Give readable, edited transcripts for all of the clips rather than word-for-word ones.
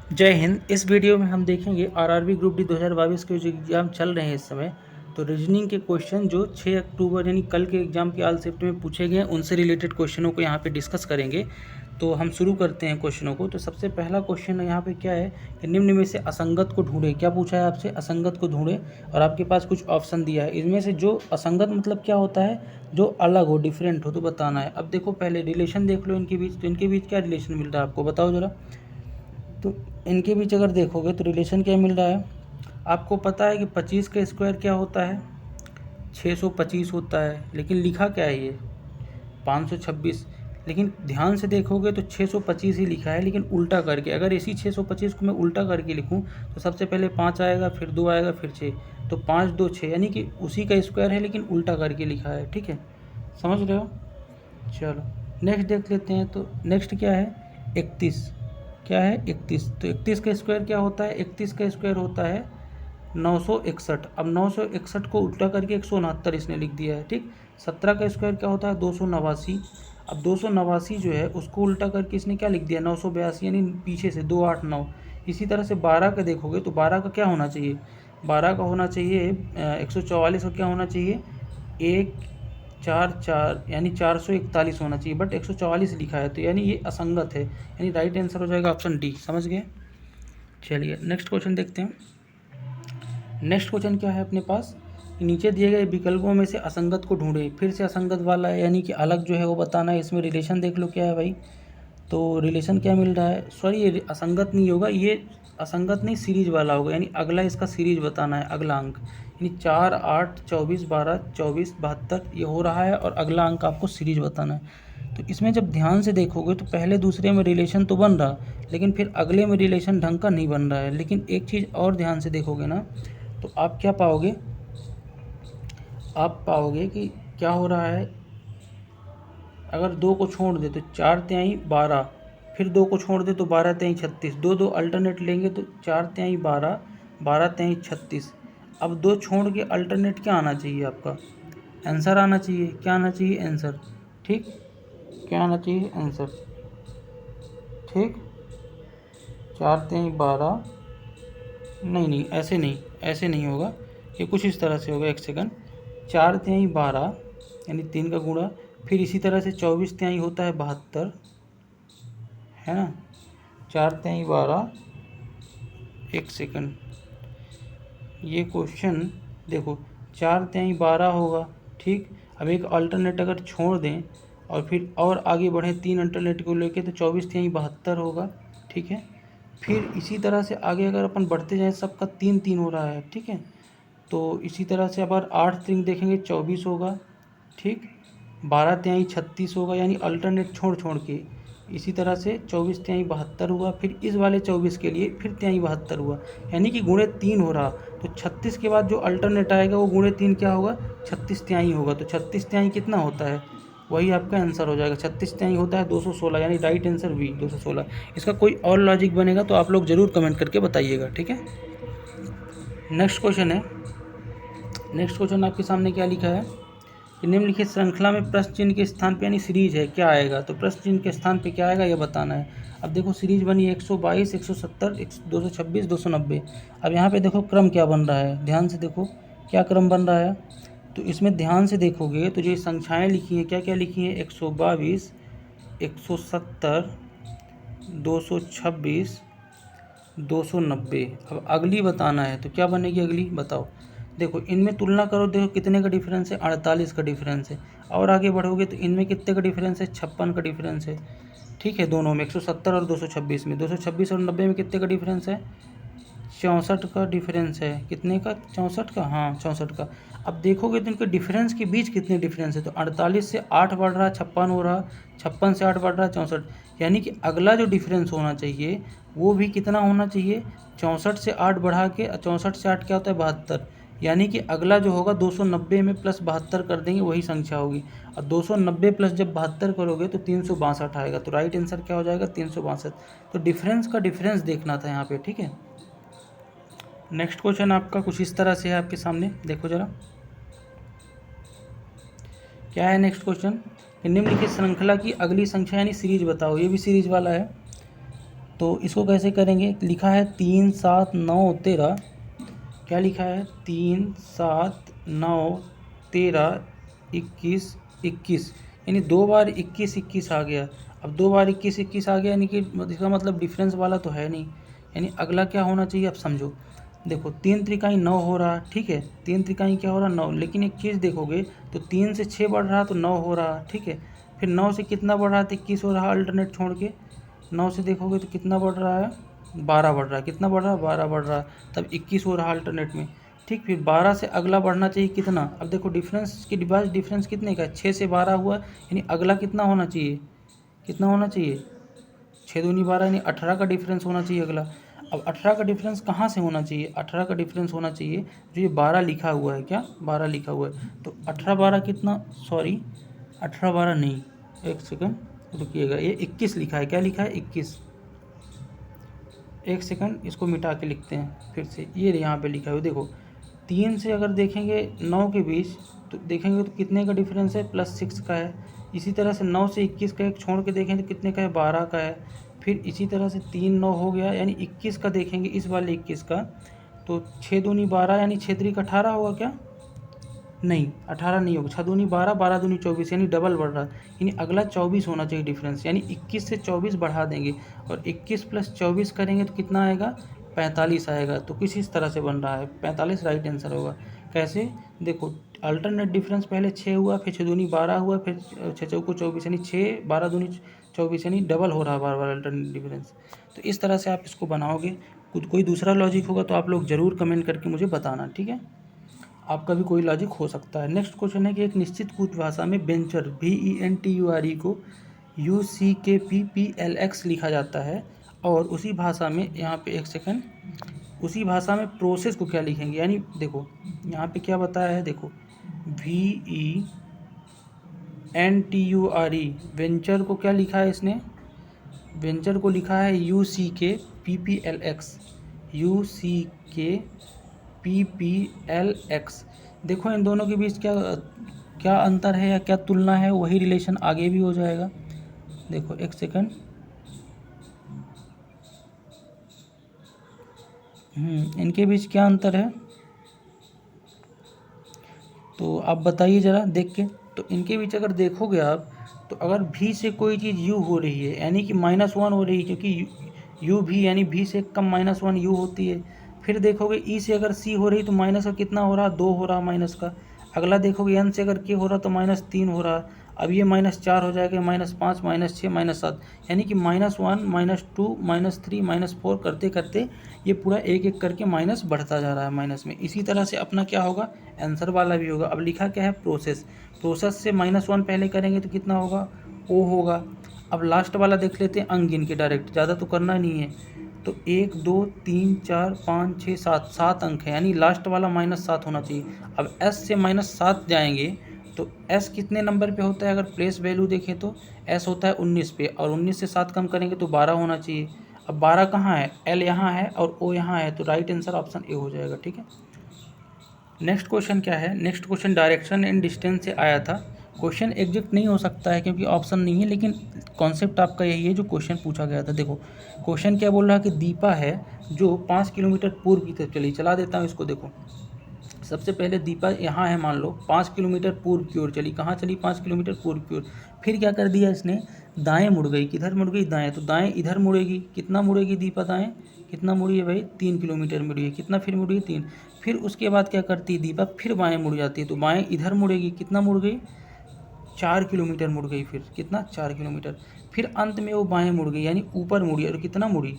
जय हिंद। इस वीडियो में हम देखेंगे आरआरबी ग्रुप डी 2022 के जो एग्ज़ाम चल रहे हैं इस समय, तो रीजनिंग के क्वेश्चन जो 6 अक्टूबर यानी कल के एग्ज़ाम के आल शिफ्ट में पूछे गए हैं उनसे रिलेटेड क्वेश्चनों को यहाँ पे डिस्कस करेंगे। तो हम शुरू करते हैं क्वेश्चनों को। तो सबसे पहला क्वेश्चन यहाँ पे क्या है कि निम्न में से असंगत को ढूंढे। क्या पूछा है आपसे? असंगत को ढूंढे, और आपके पास कुछ ऑप्शन दिया है। इनमें से जो असंगत मतलब क्या होता है? जो अलग हो, डिफरेंट हो, तो बताना है। अब देखो पहले रिलेशन देख लो इनके बीच। तो इनके बीच क्या रिलेशन मिल रहा है आपको, बताओ ज़रा। तो इनके बीच अगर देखोगे तो रिलेशन क्या मिल रहा है आपको? पता है कि 25 का स्क्वायर क्या होता है? 625 होता है। लेकिन लिखा क्या है ये? 526। लेकिन ध्यान से देखोगे तो 625 ही लिखा है, लेकिन उल्टा करके। अगर इसी 625 को मैं उल्टा करके लिखूं तो सबसे पहले 5 आएगा, फिर 2 आएगा, फिर 6। तो 5 2 6, यानी कि उसी का स्क्वायर है लेकिन उल्टा करके लिखा है। ठीक है, समझ रहे हो? चलो नेक्स्ट देख लेते हैं। तो नेक्स्ट क्या है? 31। क्या है? 31। तो 31 का स्क्वायर क्या होता है? 31 का स्क्वायर होता है 961। अब 961 को उल्टा करके 169 इसने लिख दिया है। ठीक। 17 का स्क्वायर क्या होता है? 289। अब 289 जो है उसको उल्टा करके इसने क्या लिख दिया? 982, यानी पीछे से 289। इसी तरह से 12 का देखोगे तो 12 का क्या होना चाहिए? 12 का होना चाहिए 144 का क्या होना चाहिए? 144, यानी 441 होना चाहिए, बट 144 लिखा है, तो यानी ये असंगत है। यानी राइट आंसर हो जाएगा ऑप्शन डी। समझ गए? चलिए नेक्स्ट क्वेश्चन देखते हैं। नेक्स्ट क्वेश्चन क्या है अपने पास? नीचे दिए गए विकल्पों में से असंगत को ढूंढे। फिर से असंगत वाला है, यानी कि अलग जो है वो बताना है। इसमें रिलेशन देख लो क्या है भाई। तो रिलेशन क्या मिल रहा है? सॉरी, ये असंगत नहीं होगा, ये असंगत नहीं, सीरीज वाला होगा। यानी अगला इसका सीरीज बताना है, अगला अंक। यानी 4 8 24 12 24 72 ये हो रहा है, और अगला अंक आपको सीरीज बताना है। तो इसमें जब ध्यान से देखोगे तो पहले दूसरे में रिलेशन तो बन रहा, लेकिन फिर अगले में रिलेशन ढंग का नहीं बन रहा है। लेकिन एक चीज़ और ध्यान से देखोगे ना, तो आप क्या पाओगे? आप पाओगे कि क्या हो रहा है। अगर 2 को छोड़ दे तो 4 तिहाई 12, फिर 2 को छोड़ दे तो 12 तिहाई 36। दो दो अल्टरनेट लेंगे तो 4 तिहाई 12, 12 तिहाई 36। अब 2 छोड़ के अल्टरनेट क्या आना चाहिए आपका? आंसर आना चाहिए। क्या आना चाहिए? आंसर। ठीक, क्या आना चाहिए? आंसर। ठीक, 4 तिहाई 12, नहीं नहीं, ऐसे नहीं, ऐसे नहीं होगा। ये कुछ इस तरह से होगा, एक सेकंड। 4 तिहाई 12 यानी 3 का गुणा, फिर इसी तरह से 24 तिहाई होता है 72, है ना? 4 तिहाई 12, एक सेकंड, ये क्वेश्चन देखो, 4 तिहाई 12 होगा। ठीक। अब एक अल्टरनेट अगर छोड़ दें और फिर और आगे बढ़ें 3 अल्टरनेट को लेके, तो 24 तिहाई 72 होगा। ठीक है। फिर इसी तरह से आगे अगर अपन बढ़ते जाएं, सबका 3 3 हो रहा है। ठीक है। तो इसी तरह से अगर 8 3 देखेंगे 24 होगा। ठीक। 12 तिहाई 36 होगा, यानी अल्टरनेट छोड़ छोड़ के। इसी तरह से 24 तिहाई 72 हुआ, फिर इस वाले 24 के लिए फिर तिहाई 72 हुआ, यानी कि गुणे 3 हो रहा। तो 36 के बाद जो अल्टरनेट आएगा वो गुणे 3 क्या होगा? 36 तिहाई होगा। तो 36 तिहाई कितना होता है? वही आपका आंसर हो जाएगा। 36 तिहाई होता है 216, यानी राइट आंसर बी 216। इसका कोई और लॉजिक बनेगा तो आप लोग ज़रूर कमेंट करके बताइएगा। ठीक है। नेक्स्ट क्वेश्चन है। नेक्स्ट क्वेश्चन आपके सामने क्या लिखा है कि निम्नलिखित श्रृंखला में प्रश्न चिन्ह के स्थान पे, यानी सीरीज है, क्या आएगा? तो प्रश्न चिन्ह के स्थान पे क्या आएगा ये बताना है। अब देखो सीरीज बनी 122 170 226 290। अब यहाँ पे देखो क्रम क्या बन रहा है, ध्यान से देखो क्या क्रम बन रहा है। तो इसमें ध्यान से देखोगे तो जो संख्याएँ लिखी हैं, क्या क्या लिखी हैं? 122 170 226 290। अब अगली बताना है, तो क्या बनेगी अगली, बताओ। देखो इनमें तुलना करो, देखो कितने का डिफरेंस है? 48 का डिफरेंस है। और आगे बढ़ोगे तो इनमें कितने का डिफरेंस है? 56 का डिफरेंस है। ठीक है, दोनों में 170 और 226 में। 226 और 90 में कितने का डिफरेंस है? 64 का डिफरेंस है। कितने का? 64 का, हाँ 64 का। अब देखोगे तो इनके डिफरेंस के बीच कितने डिफरेंस है? तो 48 से 8 बढ़ रहा, 56 हो रहा, 56 से 8 बढ़ रहा, 64। यानी कि अगला जो डिफरेंस होना चाहिए वो भी कितना होना चाहिए? 64 से 8 बढ़ा के, 64 से 8 क्या होता है? 72। यानी कि अगला जो होगा 290 में प्लस 72 कर देंगे, वही संख्या होगी। और 290 प्लस जब 72 करोगे तो 362 आएगा। तो राइट आंसर क्या हो जाएगा? 362। तो डिफरेंस का डिफरेंस देखना था यहाँ पे। ठीक है। नेक्स्ट क्वेश्चन आपका कुछ इस तरह से है आपके सामने, देखो जरा क्या है नेक्स्ट क्वेश्चन। निम्नलिखित श्रृंखला की अगली संख्या यानी सीरीज बताओ। ये भी सीरीज वाला है। तो इसको कैसे करेंगे, लिखा है 3 7 9 13, क्या लिखा है 3 7 9 13 21 21, यानी 2 बार 21 21 आ गया। अब 2 बार 21 21 आ गया यानी कि इसका मतलब डिफरेंस वाला तो है नहीं, यानी अगला क्या होना चाहिए, अब समझो। देखो 3 त्रिकाई 9 हो रहा, ठीक है, 3 त्रिकाई क्या हो रहा 9, लेकिन एक चीज़ देखोगे तो 3 से 6 बढ़ रहा तो 9 हो रहा, ठीक है। फिर 9 से कितना बढ़ रहा तो 21 हो रहा, अल्टरनेट छोड़ के 9 से देखोगे तो कितना बढ़ रहा है 12 बढ़ रहा है, कितना बढ़ रहा है 12 बढ़ रहा है, तब 21 हो रहा अल्टरनेट में, ठीक। फिर 12 से अगला बढ़ना चाहिए कितना, अब देखो डिफरेंस के डिवाइस डिफरेंस कितने का है, 6 से 12 हुआ, यानी अगला कितना होना चाहिए, कितना होना चाहिए 6 दूनी 12, यानी 18 का डिफरेंस होना चाहिए अगला। अब 18 का डिफरेंस कहाँ से होना चाहिए, 18 का डिफरेंस होना चाहिए जो ये 12 लिखा हुआ है, क्या 12 लिखा हुआ है, तो 18 12 कितना, सॉरी 18 12 नहीं, एक सेकंड रुकिएगा, ये 21 लिखा है, क्या लिखा है 21, एक सेकंड इसको मिटा के लिखते हैं फिर से, ये यहाँ पे लिखा है देखो, 3 से अगर देखेंगे 9 के बीच तो देखेंगे तो कितने का डिफरेंस है +6 का है। इसी तरह से 9 से 21 का एक छोड़ के देखें तो कितने का है 12 का है। फिर इसी तरह से 3 9 हो गया, यानी 21 का देखेंगे इस वाले 21 का, तो 6 दूनी 12 यानी 6 त्रिक 18 होगा क्या, नहीं 18 नहीं होगा, 6 दूनी 12 12 दूनी 24, यानी डबल बढ़ रहा है, यानी अगला 24 होना चाहिए डिफरेंस, यानी 21 से 24 बढ़ा देंगे और 21 + 24 करेंगे तो कितना आएगा 45 आएगा। तो किस इस तरह से बन रहा है 45 राइट आंसर होगा। कैसे, देखो अल्टरनेट डिफरेंस पहले 6 हुआ, फिर 6 दूनी 12 हुआ, फिर 6 चौको 24, यानी 6 12 दूनी 24, यानी डबल हो रहा है बार बार अल्टरनेट डिफरेंस। तो इस तरह से आप इसको बनाओगे। कोई दूसरा लॉजिक होगा तो आप लोग ज़रूर कमेंट करके मुझे बताना, ठीक है, आपका भी कोई लॉजिक हो सकता है। नेक्स्ट क्वेश्चन है कि एक निश्चित कुछ भाषा में वेंचर VENTURE को UCKPPLX लिखा जाता है, और उसी भाषा में यहाँ पे एक सेकंड, उसी भाषा में प्रोसेस को क्या लिखेंगे, यानी देखो यहाँ पे क्या बताया है, देखो VENTURE, वेंचर को क्या लिखा है इसने, वेंचर को लिखा है UCKPPLX, UCKPPLX। देखो इन दोनों के बीच क्या क्या अंतर है या क्या तुलना है, वही रिलेशन आगे भी हो जाएगा। देखो एक सेकंड, इनके बीच क्या अंतर है, तो आप बताइए ज़रा देख के। तो इनके बीच अगर देखोगे आप, तो अगर भी से कोई चीज़ यू हो रही है यानी कि -1 हो रही है, क्योंकि यू भी यानी भी से कम -1 यू होती है। फिर देखोगे ई से अगर सी हो रही तो माइनस का कितना हो रहा 2 हो रहा माइनस का। अगला देखोगे एन से अगर के हो रहा तो -3 हो रहा। अब ये -4 हो जाएगा, -5 -6 -7, यानी कि -1 -2 -3 -4 करते करते ये पूरा एक एक करके माइनस बढ़ता जा रहा है माइनस में। इसी तरह से अपना क्या होगा आंसर वाला भी होगा। अब लिखा क्या है प्रोसेस, प्रोसेस से -1 पहले करेंगे तो कितना होगा ओ होगा। अब लास्ट वाला देख लेते हैं अंक गिन के डायरेक्ट, ज़्यादा तो करना नहीं है। तो 1 2 3 4 5 6 7, 7 अंक है, यानी लास्ट वाला -7 होना चाहिए। अब s से -7 जाएंगे तो s कितने नंबर पे होता है, अगर प्लेस वैल्यू देखें तो s होता है 19 पे, और 19 से 7 कम करेंगे तो 12 होना चाहिए। अब 12 कहाँ है, l यहाँ है और o यहाँ है, तो राइट आंसर ऑप्शन ए हो जाएगा, ठीक है। नेक्स्ट क्वेश्चन क्या है, next question direction and distance से आया था। क्वेश्चन एग्जैक्ट नहीं हो सकता है क्योंकि ऑप्शन नहीं है, लेकिन कॉन्सेप्ट आपका यही है जो क्वेश्चन पूछा गया था। देखो क्वेश्चन क्या बोल रहा है कि दीपा है जो 5 किलोमीटर पूर्व की तरफ चली, चला देता हूँ इसको। देखो सबसे पहले दीपा यहाँ है, मान लो 5 किलोमीटर पूर्व की ओर चली, कहाँ चली 5 किलोमीटर पूर्व की ओर। फिर क्या कर दिया इसने, दाएं मुड़ गई, किधर मुड़ गई दाएं, तो दाएं इधर मुड़ेगी, कितना मुड़ेगी दीपा दाएं, कितना मुड़ी है भाई 3 किलोमीटर मुड़ी है, कितना फिर मुड़ी 3। फिर उसके बाद क्या करती है दीपा, फिर बाएं मुड़ जाती है, तो बाएं इधर मुड़ेगी, कितना मुड़ गई 4 किलोमीटर मुड़ गई, फिर कितना 4 किलोमीटर। फिर अंत में वो बाएं मुड़ गई यानी ऊपर मुड़ी, और कितना मुड़ी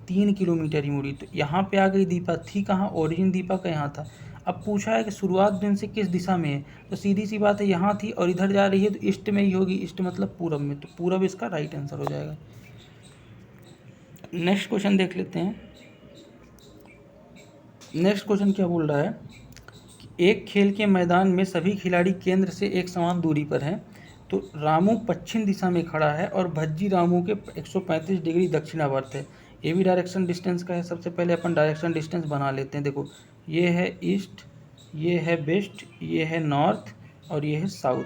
3 किलोमीटर ही मुड़ी। तो यहाँ पे आ गई दीपा, थी कहाँ ओरिजिन दीपा का यहाँ था। अब पूछा है कि शुरुआत दिन से किस दिशा में है, तो सीधी सी बात है यहाँ थी और इधर जा रही है तो ईस्ट में ही होगी, ईस्ट मतलब पूरब में, तो पूरब इसका राइट आंसर हो जाएगा। नेक्स्ट क्वेश्चन देख लेते हैं। नेक्स्ट क्वेश्चन क्या बोल रहा है, एक खेल के मैदान में सभी खिलाड़ी केंद्र से एक समान दूरी पर हैं। तो रामू पश्चिम दिशा में खड़ा है और भज्जी रामू के 135 डिग्री दक्षिणावर्त है। ये भी डायरेक्शन डिस्टेंस का है। सबसे पहले अपन डायरेक्शन डिस्टेंस बना लेते हैं। देखो ये है ईस्ट, ये है वेस्ट, ये है नॉर्थ और ये है साउथ।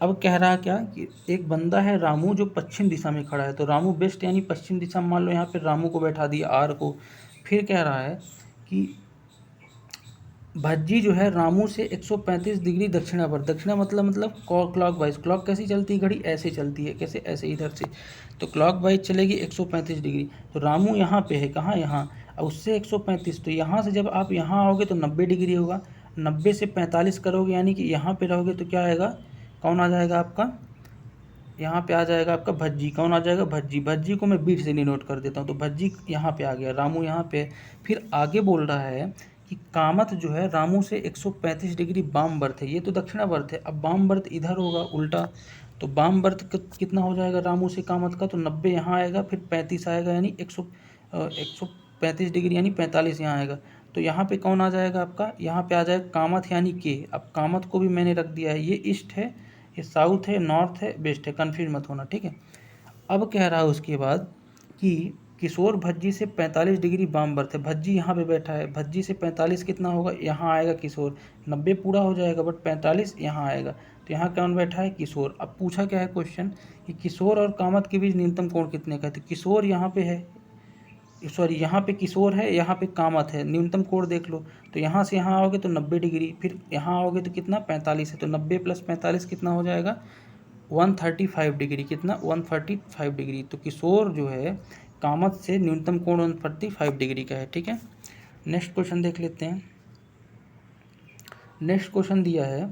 अब कह रहा क्या कि एक बंदा है रामू जो पश्चिम दिशा में खड़ा है, तो रामू बेस्ट यानी पश्चिम दिशा, मान लो यहाँ पे रामू को बैठा दिया आर को। फिर कह रहा है कि भज्जी जो है रामू से 135 डिग्री दक्षिणावर्त, दक्षिणा मतलब क्लॉक वाइज, क्लॉक कैसी चलती है घड़ी, ऐसे चलती है, कैसे, ऐसे इधर से, तो क्लॉक वाइज चलेगी 135 डिग्री। तो रामू यहाँ पे है, कहाँ, यहाँ, और उससे 135, तो यहाँ से जब आप यहाँ आओगे तो 90 डिग्री होगा, 90 से 45 करोगे यानी कि यहाँ पे रहोगे तो क्या आएगा, कौन आ जाएगा आपका, यहाँ पे आ जाएगा आपका भज्जी, कौन आ जाएगा, भज्जी, भज्जी को मैं बीट से डिनोट कर देता हूँ, तो भज्जी यहाँ पे आ गया, रामू यहाँ पे। फिर आगे बोल रहा है कि कामत जो है रामू से 135 डिग्री वाम वर्त है, ये तो दक्षिणावर्त है, अब वाम वर्त इधर होगा उल्टा, तो वाम वर्त कितना हो जाएगा रामू से कामत का, तो 90 यहाँ आएगा, फिर 35 आएगा, यानी 135 डिग्री यानी 45 यहाँ आएगा। तो यहाँ पे कौन आ जाएगा आपका, यहाँ पे आ जाएगा कामत यानी के। अब कामत को भी मैंने रख दिया है, ये ईस्ट है, ये साउथ है, नॉर्थ है, वेस्ट है, कन्फ्यूज मत होना, ठीक है। अब कह रहा है उसके बाद कि किशोर भज्जी से 45 डिग्री वाम वर्त है, भज्जी यहाँ पे बैठा है, भज्जी से 45 कितना होगा, यहाँ आएगा किशोर, 90 पूरा हो जाएगा बट 45 यहाँ आएगा, तो यहाँ कौन बैठा है, किशोर। अब पूछा क्या है क्वेश्चन कि किशोर और कामत के बीच न्यूनतम कोण कितने का है, तो किशोर यहाँ पे है, सॉरी यहाँ पे किशोर है, यहाँ पे कामत है, न्यूनतम कोण देख लो, तो यहाँ से यहाँ आओगे तो 90 डिग्री, फिर यहाँ आओगे तो कितना 45 है, तो 90 + 45 कितना हो जाएगा 135 डिग्री, कितना 135 डिग्री। तो किशोर जो है कामत से न्यूनतम कोण 135 डिग्री का है, ठीक है। नेक्स्ट क्वेश्चन देख लेते हैं। नेक्स्ट क्वेश्चन दिया है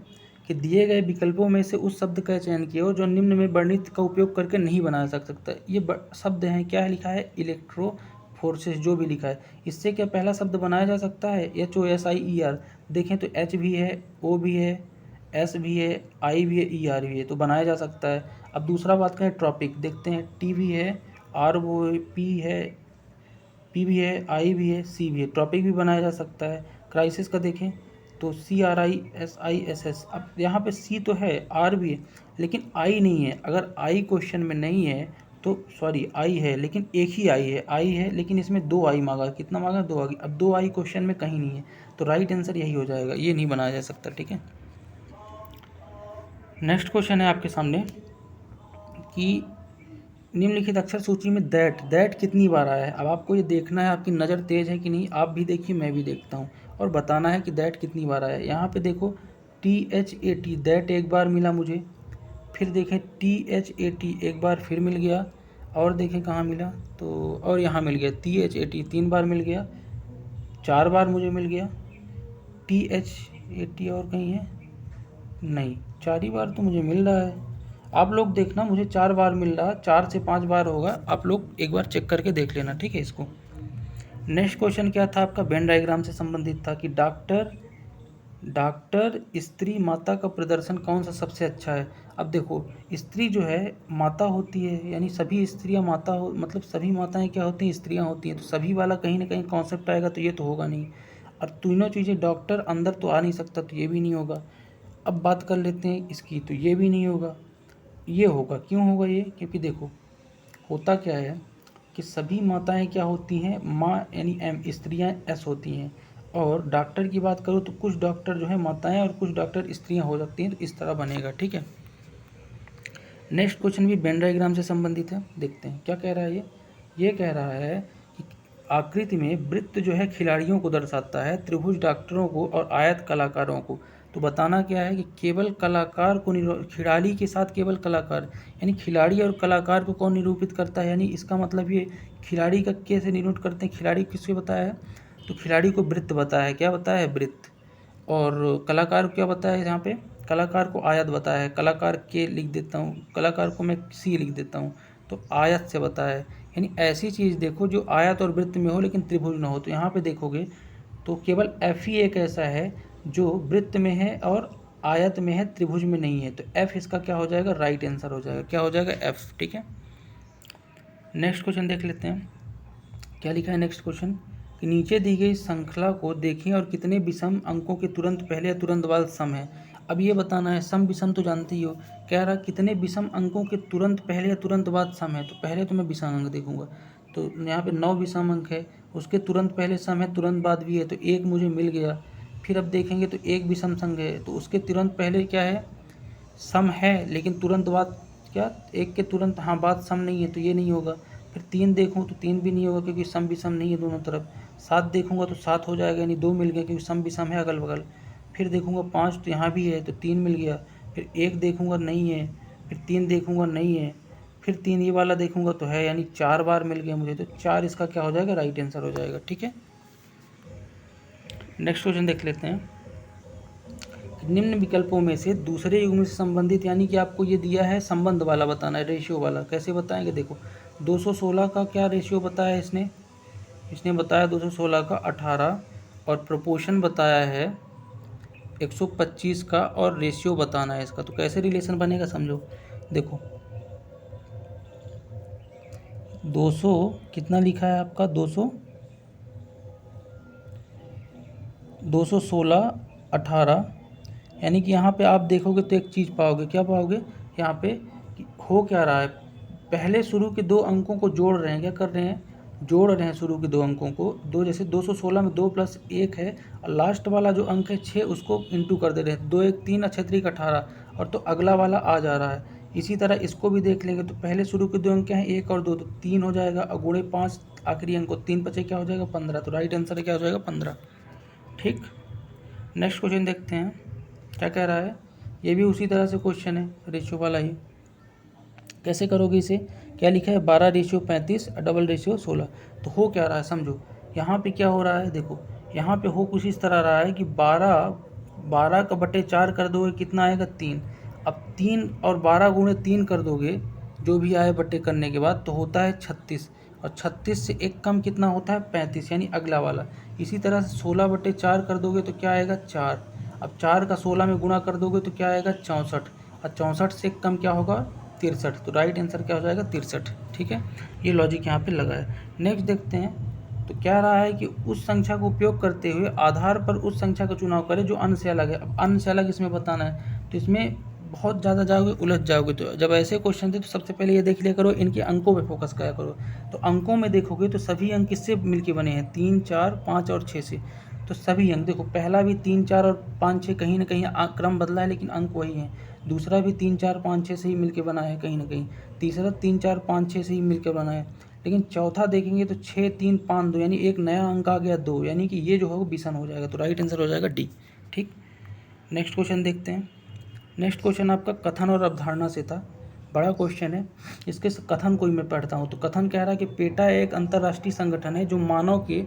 कि दिए गए विकल्पों में से उस शब्द का चयन किया जो निम्न में वर्णित का उपयोग करके नहीं बनाया जा सकता। ये शब्द हैं, क्या लिखा है, इलेक्ट्रो फोर्सेस, जो भी लिखा है, इससे क्या पहला शब्द बनाया जा सकता है, HOSIER, देखें तो H भी है, O भी है, S भी है, I भी है, ER भी है, तो बनाया जा सकता है। अब दूसरा बात करें ट्रॉपिक, देखते हैं, T भी है, R वो P है, P भी है, I भी है, C भी है, ट्रॉपिक भी बनाया जा सकता है। क्राइसिस का देखें तो CRISISS, अब यहाँ पे C तो है, R भी है, लेकिन I नहीं है। अगर I क्वेश्चन में नहीं है तो सॉरी I है, लेकिन एक ही I है लेकिन इसमें 2 I मांगा, कितना मांगा, 2 I। अब 2 I क्वेश्चन में कहीं नहीं है, तो राइट आंसर यही हो जाएगा, ये नहीं बनाया जा सकता, ठीक है। नेक्स्ट क्वेश्चन है आपके सामने कि निम्नलिखित अक्षर सूची में दैट कितनी बार आया है। अब आपको ये देखना है, आपकी नज़र तेज़ है कि नहीं, आप भी देखिए मैं भी देखता हूँ, और बताना है कि दैट कितनी बार आया है। यहाँ पे देखो THAT, दैट एक बार मिला मुझे, फिर देखें THAT एक बार फिर मिल गया, और देखें कहाँ मिला, तो और यहाँ मिल गया THAT 3 बार मिल गया, 4 बार मुझे मिल गया, THAT और कहीं है नहीं, 4 ही बार तो मुझे मिल रहा है। आप लोग देखना, मुझे 4 बार मिल रहा, 4 से 5 बार होगा, आप लोग एक बार चेक करके देख लेना, ठीक है इसको। नेक्स्ट क्वेश्चन क्या था आपका, वेन डायग्राम से संबंधित था कि डॉक्टर स्त्री माता का प्रदर्शन कौन सा सबसे अच्छा है। अब देखो, स्त्री जो है माता होती है, यानी सभी स्त्रियां माता हो, मतलब सभी माताएं क्या होती हैं, स्त्रियां होती हैं, तो सभी वाला कहीं ना कहीं कॉन्सेप्ट आएगा, तो ये तो होगा नहीं। और तीनों चीज़ें डॉक्टर अंदर तो आ नहीं सकता, तो ये भी नहीं होगा। अब बात कर लेते हैं इसकी, तो ये भी नहीं होगा, ये होगा। क्यों होगा ये, क्योंकि देखो होता क्या है कि सभी माताएं क्या होती हैं, माँ यानी M, स्त्रियां S होती हैं। और डॉक्टर की बात करूँ तो कुछ डॉक्टर जो है माताएं और कुछ डॉक्टर स्त्रियां हो सकती हैं, तो इस तरह बनेगा, ठीक है। नेक्स्ट क्वेश्चन भी वेन डायग्राम से संबंधित है, देखते हैं क्या कह रहा है ये कह रहा है कि आकृति में वृत्त जो है खिलाड़ियों को दर्शाता है, त्रिभुज डॉक्टरों को और आयत कलाकारों को। तो बताना क्या है कि केवल कलाकार को खिलाड़ी के साथ केवल कलाकार, यानी खिलाड़ी और कलाकार को कौन निरूपित करता है, यानी इसका मतलब ये खिलाड़ी का कैसे निरूपित करते हैं, खिलाड़ी किससे बताया है, तो खिलाड़ी को वृत्त बताया है, क्या बताया है, वृत्त। और कलाकार को क्या बताया है, यहाँ पे कलाकार को आयत बताया है, कलाकार के लिख देता हूँ, कलाकार को मैं C लिख देता हूँ, तो आयत से बताया है। यानी ऐसी चीज़ देखो जो आयत और वृत्त में हो लेकिन त्रिभुज ना हो। तो यहाँ पे देखोगे तो केवल F ही एक ऐसा है जो वृत्त में है और आयत में है, त्रिभुज में नहीं है, तो F इसका क्या हो जाएगा, राइट आंसर हो जाएगा, क्या हो जाएगा, F, ठीक है। नेक्स्ट क्वेश्चन देख लेते हैं, क्या लिखा है नेक्स्ट क्वेश्चन कि नीचे दी गई श्रृंखला को देखें और कितने विषम अंकों के तुरंत पहले या तुरंत बाद सम है। अब ये बताना है, सम विषम तो जानते ही हो, कह रहा कितने विषम अंकों के तुरंत पहले या तुरंत बाद सम है। तो पहले तो मैं विषम अंक देखूंगा, तो यहाँ पे 9 विषम अंक है, उसके तुरंत पहले सम है, तुरंत बाद भी है, तो एक मुझे मिल गया। फिर अब देखेंगे तो एक विषम संख्या है, तो उसके तुरंत पहले क्या है, सम है, लेकिन तुरंत बाद क्या एक के तुरंत हाँ बाद सम नहीं है तो ये नहीं होगा। फिर 3 देखूँ तो 3 भी नहीं होगा क्योंकि सम भी सम नहीं है दोनों तरफ। 7 देखूँगा तो 7 हो जाएगा, यानी 2 मिल गया क्योंकि सम भी सम है अगल बगल। फिर देखूँगा 5 तो यहाँ भी है तो 3 मिल गया। फिर 1 देखूँगा नहीं है, फिर 3 देखूँगा नहीं है, फिर 3 ये वाला देखूँगा तो है, यानी 4 बार मिल गया मुझे, तो 4 इसका क्या हो जाएगा, राइट आंसर हो जाएगा। ठीक है, नेक्स्ट क्वेश्चन देख लेते हैं। निम्न विकल्पों में से दूसरे युग्म से संबंधित, यानी कि आपको ये दिया है संबंध वाला बताना है, रेशियो वाला। कैसे बताएंगे, देखो 216 का क्या रेशियो बताया है इसने बताया 216 का 18, और प्रोपोर्शन बताया है 125 का, और रेशियो बताना है इसका। तो कैसे रिलेशन बनेगा समझो, देखो 200 कितना लिखा है आपका, 216 18, यानी कि यहाँ पे आप देखोगे तो एक चीज़ पाओगे, क्या पाओगे यहाँ पे कि हो क्या रहा है, पहले शुरू के 2 अंकों को जोड़ रहे हैं, क्या कर रहे हैं, जोड़ रहे हैं शुरू के 2 अंकों को। दो जैसे 216 में 2 + 1 है, और लास्ट वाला जो अंक है 6 उसको इंटू कर दे रहे हैं, 2 1 3 6 3 18, और तो अगला वाला आ जा रहा है। इसी तरह इसको भी देख लेंगे तो पहले शुरू के 2 अंक क्या हैं, 1 और 2, तो 3 हो जाएगा, और गुणे 5 आखिरी अंक को, 3 बचे क्या हो जाएगा 15, तो राइट आंसर क्या हो जाएगा 15। ठीक, नेक्स्ट क्वेश्चन देखते हैं क्या कह रहा है। ये भी उसी तरह से क्वेश्चन है, रेशियो वाला ही। कैसे करोगे इसे, क्या लिखा है 12:35 डबल रेशियो 16। तो हो क्या रहा है समझो, यहाँ पे क्या हो रहा है, देखो यहाँ पे हो कुछ इस तरह रहा है कि 12 का बटे 4 कर दोगे कितना आएगा 3। अब 3 और 12 गुणे 3 कर दोगे, जो भी आए बटे करने के बाद, तो होता है 36, और 36 से एक कम कितना होता है 35, यानी अगला वाला। इसी तरह से 16/4 कर दोगे तो क्या आएगा 4। अब 4 का 16 में गुणा कर दोगे तो क्या आएगा 64, और 64 से कम क्या होगा 63, तो राइट आंसर क्या हो जाएगा 63। ठीक है, ये लॉजिक यहाँ पे लगा है। नेक्स्ट देखते हैं, तो क्या रहा है कि उस संख्या को उपयोग करते हुए आधार पर उस संख्या का चुनाव करें जो अन्य से अलग है। अब अन्य से अलग इसमें बताना है, तो इसमें बहुत ज़्यादा जाओगे उलझ जाओगे। तो जब ऐसे क्वेश्चन थे तो सबसे पहले ये देख लिया करो, इनके अंकों पे फोकस किया करो। तो अंकों में देखोगे तो सभी अंक किससे मिलके बने हैं, 3 4 5 और 6 से। तो सभी अंक देखो, पहला भी 3 4 और 5 6 कहीं ना कहीं क्रम बदला है लेकिन अंक वही है। दूसरा भी 3 4 5 6 से ही मिलके बना है कहीं ना कहीं। तीसरा 3 4 5 6 से ही मिलकर बना है। लेकिन चौथा देखेंगे तो 6 3 5 2, यानी एक नया अंक आ गया 2, यानी कि ये जो है वो विषम हो जाएगा। तो राइट आंसर हो जाएगा डी। ठीक, नेक्स्ट क्वेश्चन देखते हैं। नेक्स्ट क्वेश्चन आपका कथन और अवधारणा से था, बड़ा क्वेश्चन है। इसके कथन को ही मैं पढ़ता हूँ। तो कथन कह रहा है कि पेटा एक अंतर्राष्ट्रीय संगठन है जो मानव के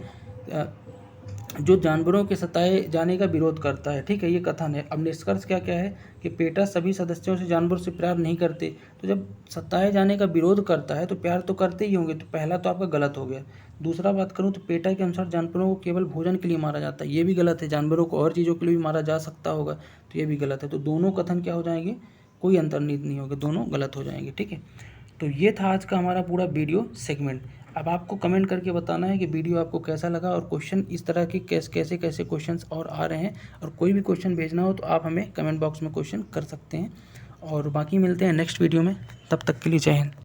जो जानवरों के सताए जाने का विरोध करता है। ठीक है, ये कथन है। अब निष्कर्ष क्या क्या है कि पेटा सभी सदस्यों से जानवरों से प्यार नहीं करते। तो जब सताए जाने का विरोध करता है तो प्यार तो करते ही होंगे, तो पहला तो आपका गलत हो गया। दूसरा बात करूँ तो पेटा के अनुसार जानवरों को केवल भोजन के लिए मारा जाता है, ये भी गलत है। जानवरों को और चीज़ों के लिए भी मारा जा सकता होगा, तो ये भी गलत है। तो दोनों कथन क्या हो जाएंगे, कोई अंतर्निहित नहीं होगा, दोनों गलत हो जाएंगे। ठीक है, तो ये था आज का हमारा पूरा वीडियो सेगमेंट। अब आपको कमेंट करके बताना है कि वीडियो आपको कैसा लगा, और क्वेश्चन इस तरह के कैसे कैसे क्वेश्चंस और आ रहे हैं। और कोई भी क्वेश्चन भेजना हो तो आप हमें कमेंट बॉक्स में क्वेश्चन कर सकते हैं। और बाकी मिलते हैं नेक्स्ट वीडियो में, तब तक के लिए जय हिंद।